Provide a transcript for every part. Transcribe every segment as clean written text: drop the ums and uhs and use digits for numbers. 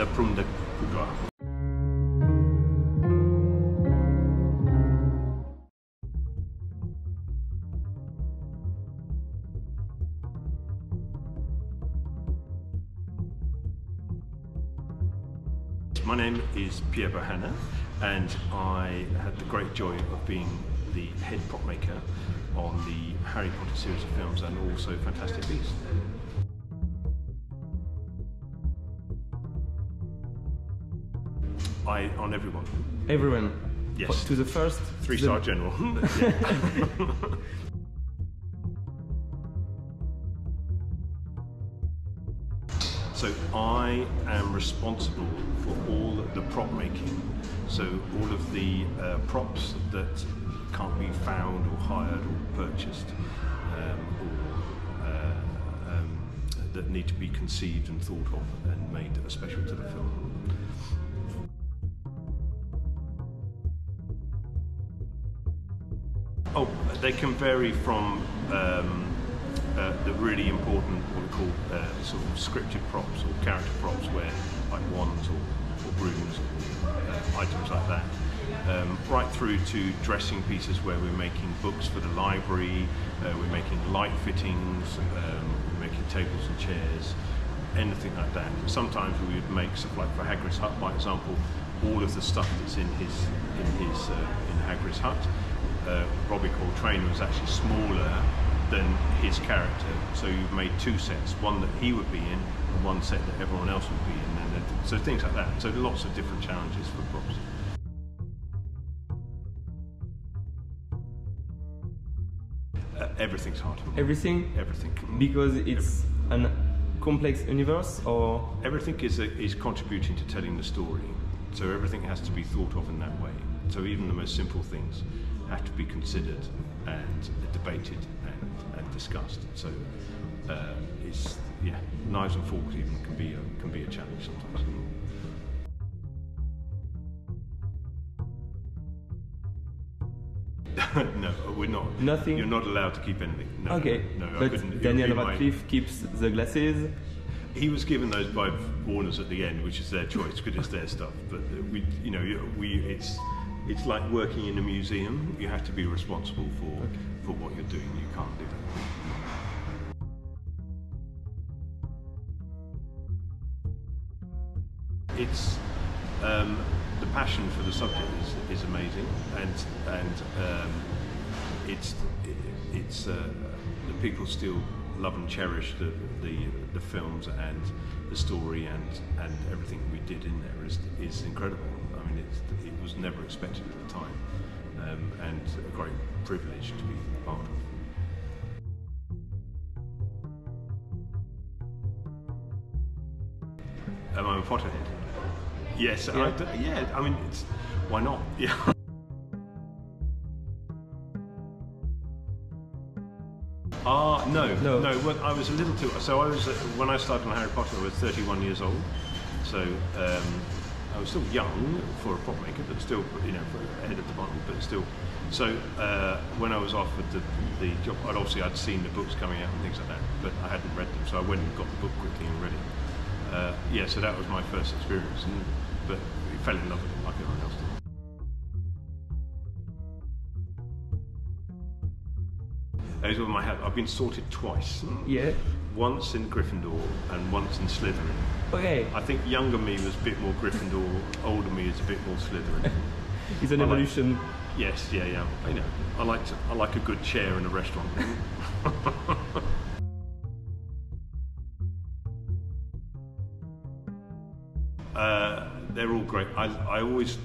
the Plume de Poudlard. My name is Pierre Bohanna, and I had the great joy of being the head prop maker on the Harry Potter series of films and also Fantastic Beasts. On everyone. Everyone? Yes. To the first? 3-star general. So I am responsible for all the prop making. So all of the props that can't be found or hired or purchased, that need to be conceived and thought of and made special to the film. Oh, they can vary from the really important, what we call sort of scripted props or character props, where like wands or brooms or items like that, right through to dressing pieces where we're making books for the library, we're making light fittings, we're making tables and chairs, anything like that. Sometimes we would make stuff like for Hagrid's hut, by example, all of the stuff that's in Hagrid's hut. Robbie Coltrane was actually smaller than his character, so you've made 2 sets, one that he would be in and one set that everyone else would be in, and so things like that. So lots of different challenges for props. Everything's hard. Everything? Everything. Because it's a complex universe, or? Everything is contributing to telling the story, so everything has to be thought of in that way. So even the most simple things have to be considered and debated and discussed. So it's, yeah, knives and forks even can be a challenge sometimes. No, we're not. Nothing? You're not allowed to keep anything. No, okay, no, but Daniel Radcliffe keeps the glasses. He was given those by Warners at the end, which is their choice because it's their stuff. But it's like working in a museum. You have to be responsible for what you're doing. You can't do that. It's the passion for the subject is amazing, and it's the people still love and cherish the films and the story and everything we did in there is incredible. I mean, it was never expected at the time, and a great privilege to be part of. Am I a Potterhead? Yes. Yeah. Yeah. I mean, why not? Yeah. No. Well, I was a little too. So I was when I started on Harry Potter, I was 31 years old. So I was still young for a prop maker, but still, ahead of the bottom, but still. So when I was offered the job, I'd seen the books coming out and things like that, but I hadn't read them, so I went and got the book quickly and read it. Yeah, so that was my first experience, but I fell in love with it like everyone else did. Those were my hat. I've been sorted twice. Yeah. Once in Gryffindor and once in Slytherin. Okay. I think younger me was a bit more Gryffindor, older me is a bit more Slytherin. It's an evolution. Yes, yeah. I like a good chair in a restaurant. They're all great. I always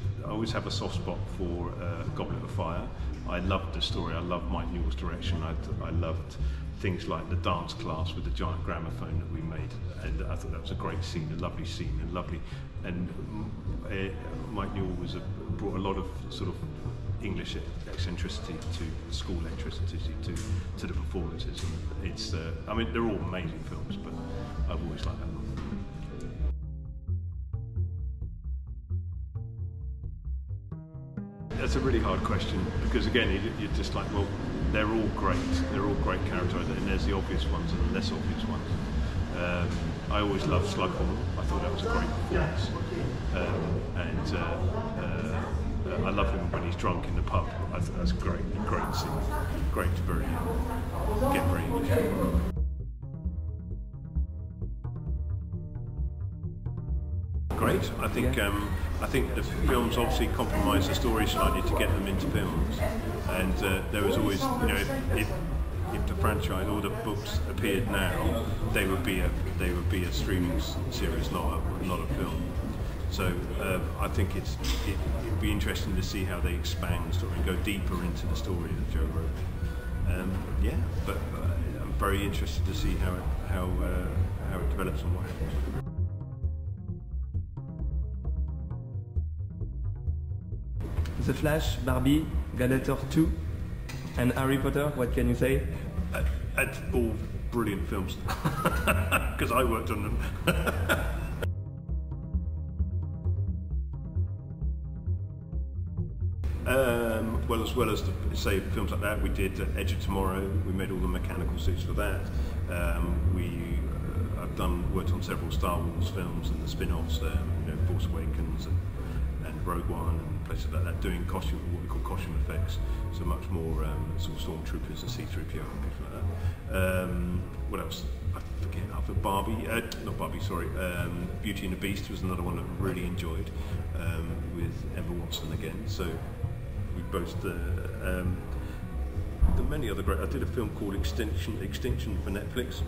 have a soft spot for Goblet of Fire. I loved the story. I loved Mike Newell's direction. I loved things like the dance class with the giant gramophone that we made, and I thought that was a great scene, a lovely scene, and Mike Newell brought a lot of sort of English eccentricity to school eccentricity to the performances. And it's I mean, they're all amazing films, but I've always liked that one. That's a really hard question, because again, you're just like, well, they're all great. They're all great characters, and there's the obvious ones and the less obvious ones. I always loved Slughorn. I thought that was a great performance, I love him when he's drunk in the pub. I thought that's great scene. Great to get very English. Great. I think the films obviously compromise the story slightly to get them into films, and there was always, if the franchise or the books appeared now, they would be a streaming series, not a film. So I think it'd be interesting to see how they expand the story and go deeper into the story that Joe wrote. Yeah, but I'm very interested to see how it develops and what happens. The Flash, Barbie, Gladiator 2, and Harry Potter, what can you say? It's all brilliant films, because I worked on them. Well, as well as say films like that, we did Edge of Tomorrow. We made all the mechanical suits for that. I've worked on several Star Wars films and the spin-offs, Force Awakens and Rogue One and places like that, doing what we call costume effects, so much more sort of stormtroopers and C-3PO and things like that. What else? I forget. After Barbie, not Barbie, sorry. Beauty and the Beast was another one that I really enjoyed, with Emma Watson again. So we both there are many other great. I did a film called Extinction for Netflix,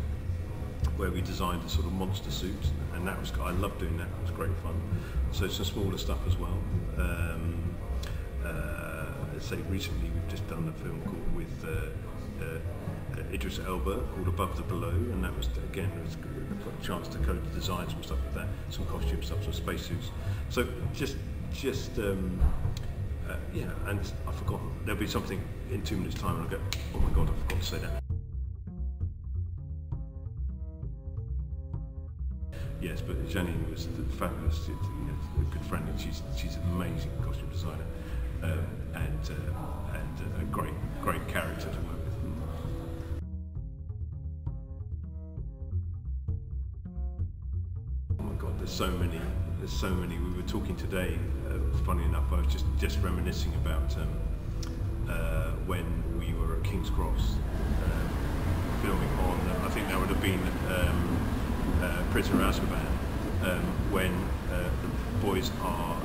where we designed a sort of monster suit, and I loved doing that. It was great fun. So some smaller stuff as well. Say recently we've just done a film with Idris Elba called Above the Below, and that was again a chance to co-design some stuff with that, some costume stuff, some spacesuits. So just yeah, and I've forgotten. There'll be something in 2 minutes' time, and I'll go, oh my god, I forgot to say that. Yes, but Janine was fabulous, a good friend, and she's an amazing costume designer, and a great character to work with. Oh my God, there's so many. We were talking today. Funny enough, I was just reminiscing about when we were at King's Cross filming on. I think that would have been. Prisoner of Azkaban, when the boys are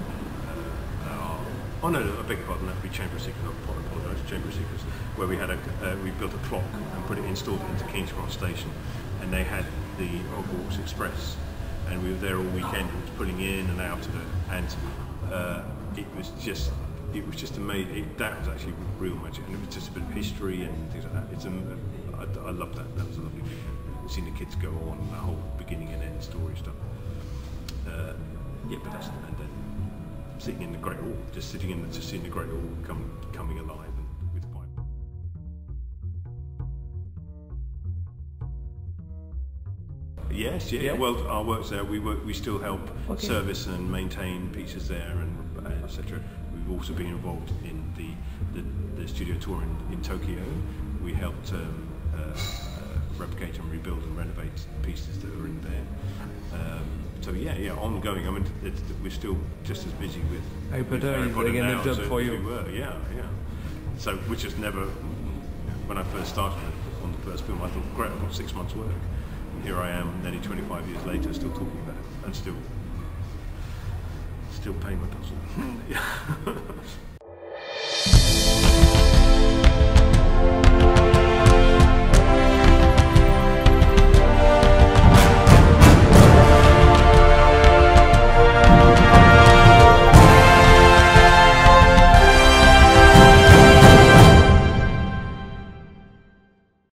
oh no, I beg your pardon, that would be Chamber of Secrets, I apologise, Chamber of Secrets, where we had we built a clock and installed it into King's Cross Station, and they had the Hogwarts Express, and we were there all weekend. It was pulling in and out of it, and it was just amazing. That was actually real magic, and it was just a bit of history and things like that. I love that. That was a lovely video. Seeing the kids go on, the whole beginning and end story stuff. Yeah, but that's, and then sitting in the Great Hall, just seeing the Great Hall coming alive and with fire. Yes, yeah. Well, our work's there. We still help service and maintain pieces there, and etc. We've also been involved in the studio tour in Tokyo. We helped. Replicate and rebuild and renovate pieces that are in there. So yeah, ongoing. I mean, we're still just as busy with Harry Potter is again a job for you. We were, yeah. So, which is never. When I first started on the first film, I thought, great, I've got 6 months' work, and here I am, nearly 25 years later, still talking about it, and still paying my bills.